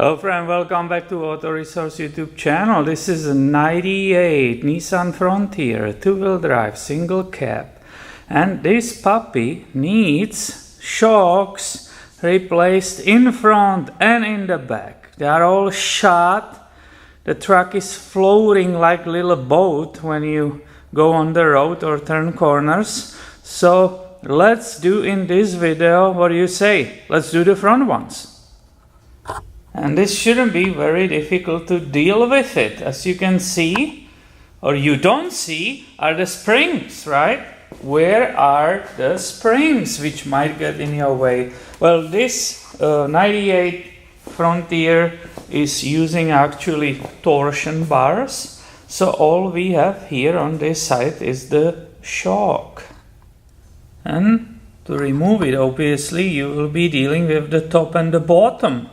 Hello friend, welcome back to Auto Resource YouTube channel. This is a 98 Nissan Frontier, two-wheel drive, single cab. And this puppy needs shocks replaced in front and in the back. They are all shot. The truck is floating like a little boat when you go on the road or turn corners. So let's do in this video, what do you say? Let's do the front ones. And this shouldn't be very difficult to deal with it. As you can see, or you don't see, are the springs, right? Where are the springs which might get in your way? Well, this 98 Frontier is using actually torsion bars. So all we have here on this side is the shock. And to remove it, obviously, you will be dealing with the top and the bottom.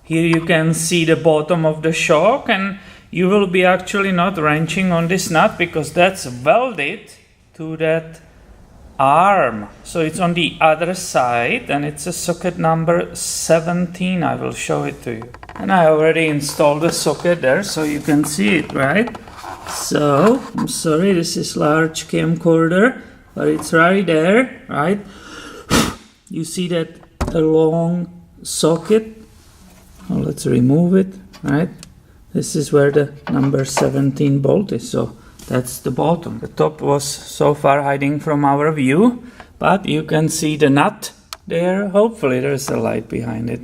Here you can see the bottom of the shock, and you will be actually not wrenching on this nut because that's welded to that arm. So it's on the other side, and it's a socket number 17. I will show it to you. And I already installed the socket there so you can see it, right? So, I'm sorry, this is large camcorder, but it's right there, right? You see that a long socket? Well, let's remove it, right? This is where the number 17 bolt is, so that's the bottom. The top was so far hiding from our view, but you can see the nut there. Hopefully there's a light behind it.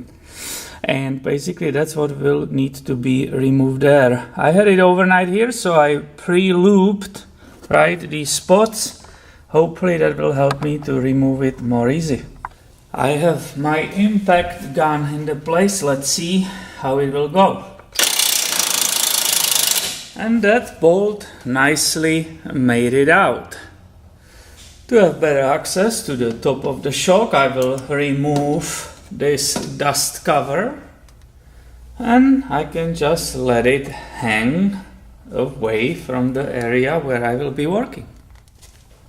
And basically that's what will need to be removed there. I had it overnight here, so I pre-looped, right, these spots. Hopefully that will help me to remove it more easy. I have my impact gun in the place. Let's see how it will go. And that bolt nicely made it out. To have better access to the top of the shock, I will remove this dust cover and I can just let it hang away from the area where I will be working.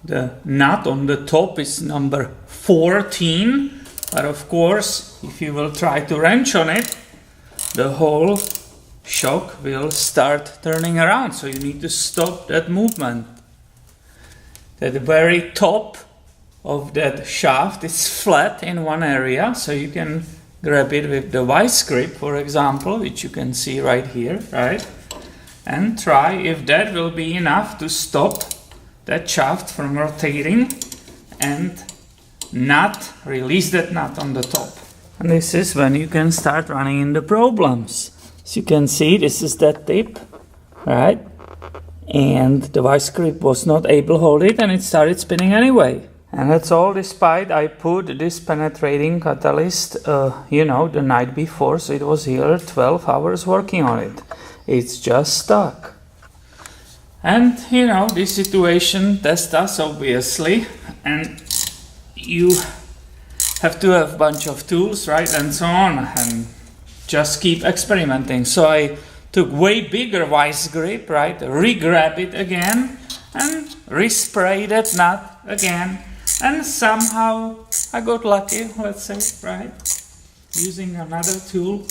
The nut on the top is number 14, but of course, if you will try to wrench on it, the whole shock will start turning around, so you need to stop that movement. At the very top of that shaft is flat in one area, so you can grab it with the vice grip, for example, which you can see right here, right? And try if that will be enough to stop that shaft from rotating and not release that nut on the top. And this is when you can start running into problems. As you can see, this is that tip, right? And the vice grip was not able to hold it and it started spinning anyway. And that's all despite I put this penetrating catalyst, the night before, so it was here 12 hours working on it. It's just stuck. And this situation tests us obviously, and you have to have a bunch of tools, right, and so on, and just keep experimenting. So I took way bigger vice grip, right, re-grab it again, and respray that nut again, and somehow I got lucky, let's say, right, using another tool.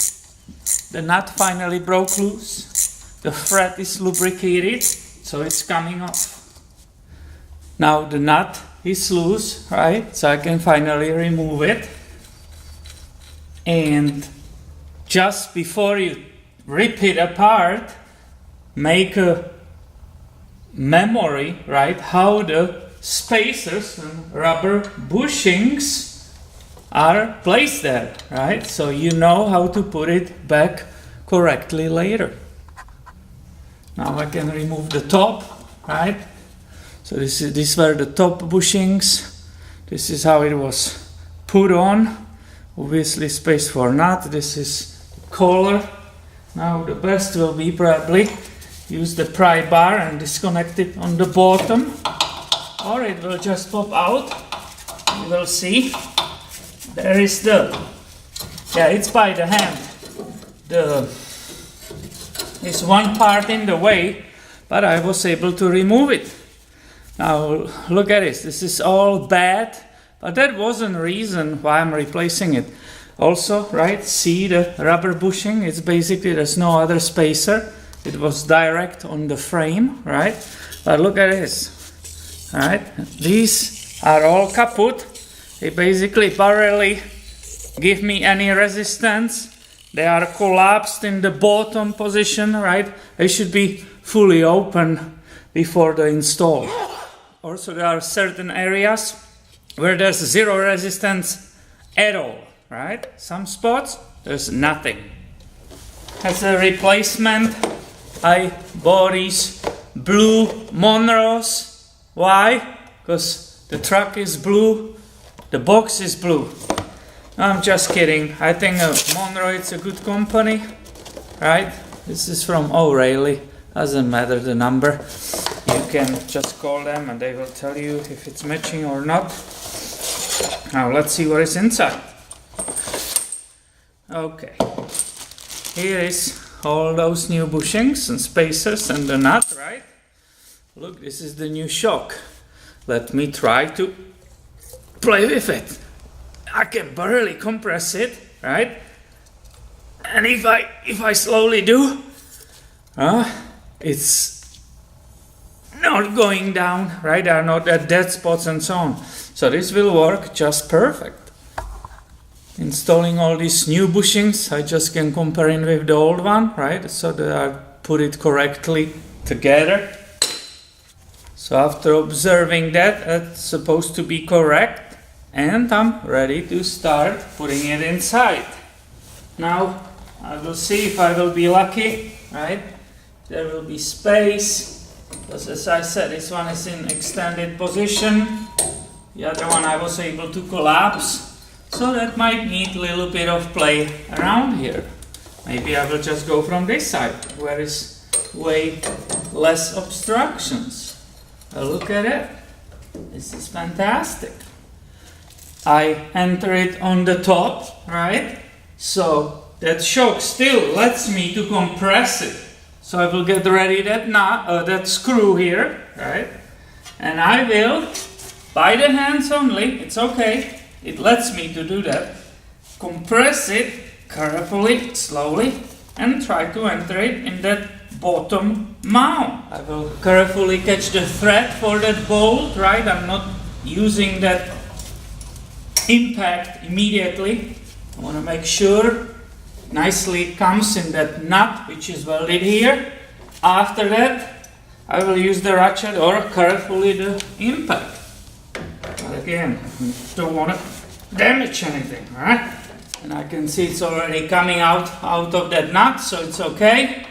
The nut finally broke loose, the thread is lubricated, so it's coming off. Now the nut is loose, right? So I can finally remove it. And just before you rip it apart, make a memory, right? How the spacers and rubber bushings are placed there, right? So you know how to put it back correctly later. Now I can remove the top, right? So these were the top bushings. This is how it was put on. Obviously space for nut. This is the collar. Now the best will be probably use the pry bar and disconnect it on the bottom. Or it will just pop out. You will see. There is it's by the hand. There's one part in the way, but I was able to remove it. Now look at this. This is all bad, but that wasn't the reason why I'm replacing it. Also, right, see the rubber bushing? It's basically, there's no other spacer. It was direct on the frame, right? But look at this, right? These are all kaput. They basically barely give me any resistance. They are collapsed in the bottom position, right? They should be fully open before the install. Also, there are certain areas where there's zero resistance at all, right? Some spots, there's nothing. As a replacement, I bought these blue Monroes. Why? Because the truck is blue, the box is blue. I'm just kidding. I think Monroe is a good company, right? This is from O'Reilly. Doesn't matter the number. You can just call them and they will tell you if it's matching or not. Now let's see what is inside. Okay. Here is all those new bushings and spacers and the nut, right? Look, this is the new shock. Let me try to play with it. I can barely compress it, right? And if I slowly do, it's not going down, right? There are not dead spots and so on. So this will work just perfect. Installing all these new bushings, I just can compare it with the old one, right? So that I put it correctly together. So after observing that, it's supposed to be correct, and I'm ready to start putting it inside. Now I will see if I will be lucky, right? There will be space, because as I said, this one is in extended position. The other one I was able to collapse. So that might need a little bit of play around here. Maybe I will just go from this side, where is way less obstructions. Look at it. This is fantastic. I enter it on the top, right? So that shock still lets me to compress it. So I will get ready that that screw here, right? And I will, by the hands only, it's okay. It lets me to do that. Compress it carefully, slowly, and try to enter it in that bottom mount. I will carefully catch the thread for that bolt, right? I'm not using that impact immediately. I want to make sure nicely comes in that nut, which is welded here. After that, I will use the ratchet or carefully the impact. But again, don't want to damage anything, right? And I can see it's already coming out of that nut, so it's okay.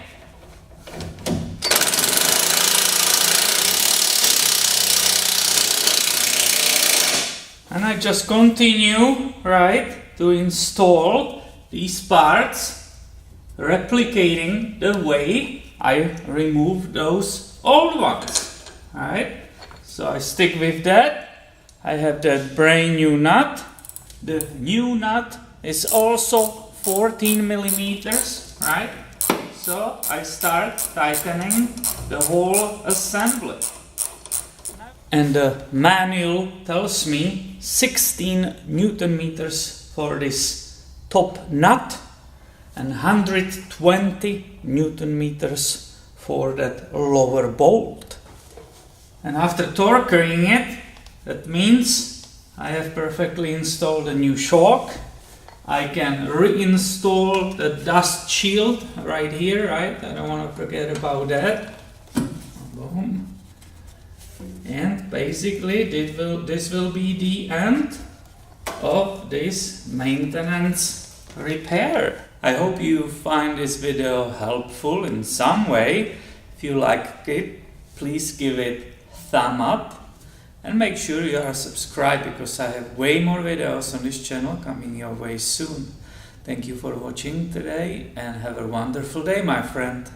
And I just continue, right, to install these parts, replicating the way I removed those old ones, right? So I stick with that. I have that brand new nut. The new nut is also 14 millimeters, right? So I start tightening the whole assembly. And the manual tells me 16 Newton meters for this top nut and 120 Newton meters for that lower bolt. And after torquing it, that means I have perfectly installed a new shock. I can reinstall the dust shield right here, right? I don't want to forget about that. Boom. And basically this will be the end of this maintenance repair. I hope you find this video helpful in some way. If you like it, please give it thumb up. And make sure you are subscribed, because I have way more videos on this channel coming your way soon. Thank you for watching today and have a wonderful day, my friend.